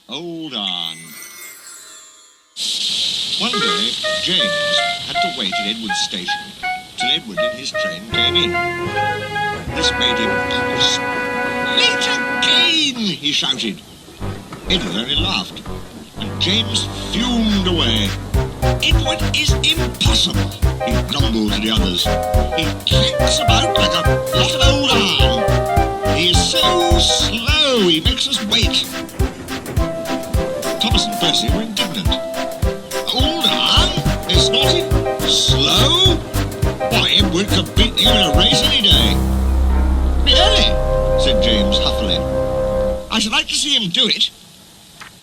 Hold on. One day, James had to wait at Edward Station till Edward in his train came in. This made him cross. "Late again!" he shouted. Edward only laughed, and James fumed away. "Edward is impossible," he grumbled to the others. "He clanks about like a lot of old iron. He is so slow, he makes us wait." Thomas and Percy were indignant. "Old iron?" they snorted. "Slow? Why, Edward could beat you in a race any day." "Really?" said James huffily. "I should like to see him do it."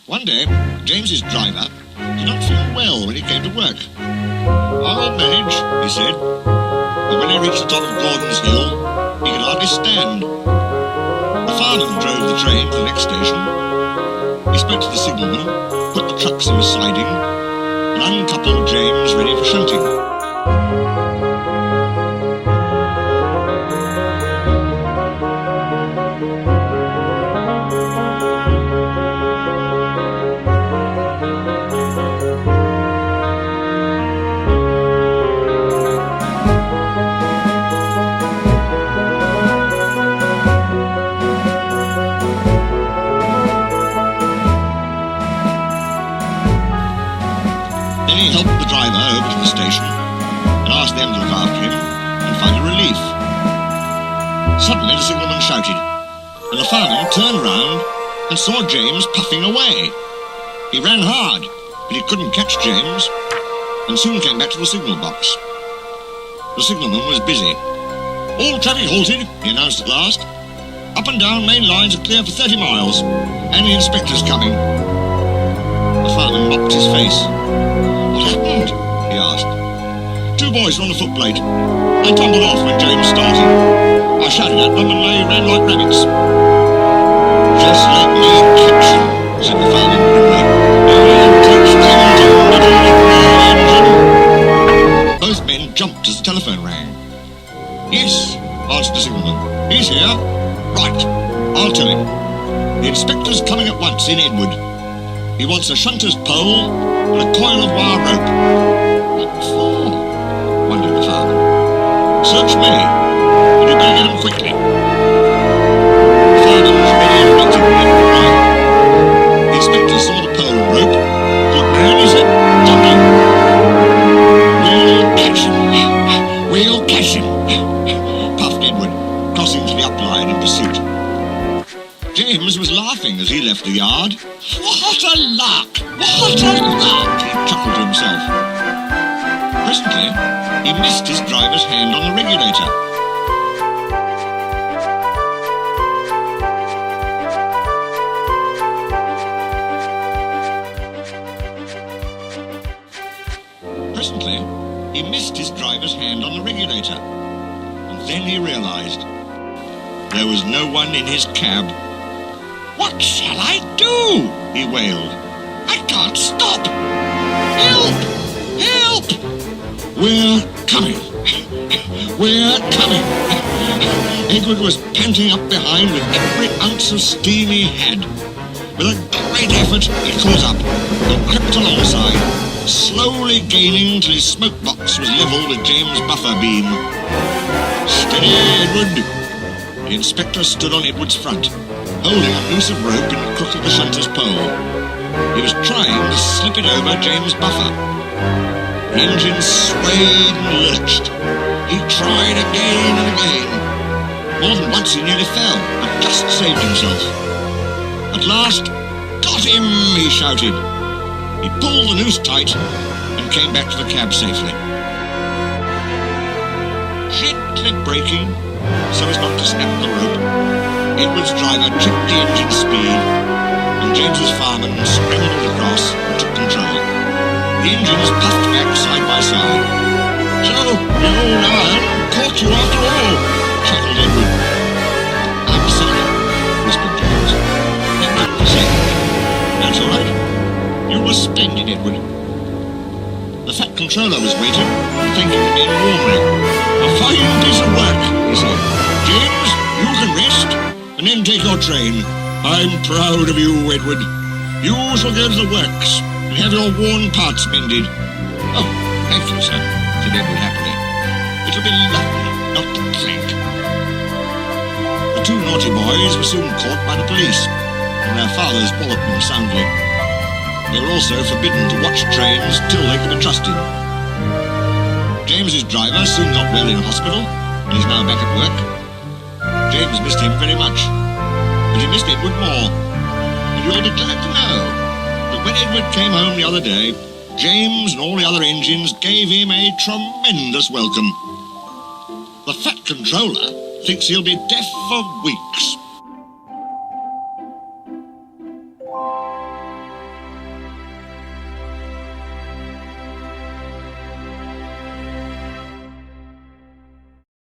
One day, James's driver did not feel well when he came to work. "I'll manage," he said. But when he reached the top of Gordon's Hill, he could hardly stand. The fireman drove the train to the next station. He spoke to the signalman, put the trucks in the siding, and uncoupled James ready for shunting. Then he helped the driver over to the station and asked them to look after him and find a relief. Suddenly the signalman shouted, and the fireman turned round and saw James puffing away. He ran hard, but he couldn't catch James, and soon came back to the signal box. The signalman was busy. "All traffic halted," he announced at last. "Up and down main lines are clear for 30 miles, and the inspector's coming." The fireman mopped his face. "What happened?" he asked. "Two boys were on the footplate. They tumbled off when James started. I shouted at them and they ran like rabbits." "Just let me catch them," said the fireman grimly. "I'll teach them to middle the engine." Both men jumped as the telephone rang. "Yes," answered the signalman. "He's here." "Right, I'll tell him. The inspector's coming at once in Edward. He wants a shunter's pole and a coil of wire rope." "What for?" wondered the fireman. "Search me, but you better get him quickly." The fireman was ready and waiting when Edward arrived. The inspector saw the pole and rope. "Good man," he said, jumping. "We'll catch him. We'll catch him," puffed Edward, crossing to the upline in pursuit. James was laughing as he left the yard. "What a lark! What a lark!" he chuckled to himself. Presently, he missed his driver's hand on the regulator. And then he realized there was no one in his cab. "What shall I do?" he wailed. "I can't stop! Help! Help! We're coming! We're coming!" Edward was panting up behind with every ounce of steam he had. With a great effort, he caught up and crept alongside, slowly gaining till his smoke box was level with James' buffer beam. "Steady, Edward!" The inspector stood on Edward's front, holding a noose of rope in the crook of the shunter's pole. He was trying to slip it over James' buffer. The engine swayed and lurched. He tried again and again. More than once he nearly fell, but just saved himself. At last, "Got him!" he shouted. He pulled the noose tight and came back to the cab safely. Gently braking, so as not to snap the rope, Edward's driver checked the engine speed, and James's fireman scrambled across and took control. The engines puffed back side by side. "So, the old iron caught you after all," chuckled Edward. "I'm sorry," whispered James. "Thank you for saving me." "That's all right. You were splendid, Edward." The fat controller was waiting and thanking the men warmly. "A fine piece of work," he said. "James, you can rest and then take your train. I'm proud of you, Edward." You shall go to the works and have your worn parts mended. Oh, thank you, sir, said Edward happily. It'll be lovely, not to think. The two naughty boys were soon caught by the police, and their fathers walloped them soundly. They were also forbidden to watch trains till they could be trusted. James's driver soon got well in hospital, and is now back at work. James missed him very much, but he missed Edward more. And you'll be glad to know that when Edward came home the other day, James and all the other engines gave him a tremendous welcome. The Fat Controller thinks he'll be deaf for weeks.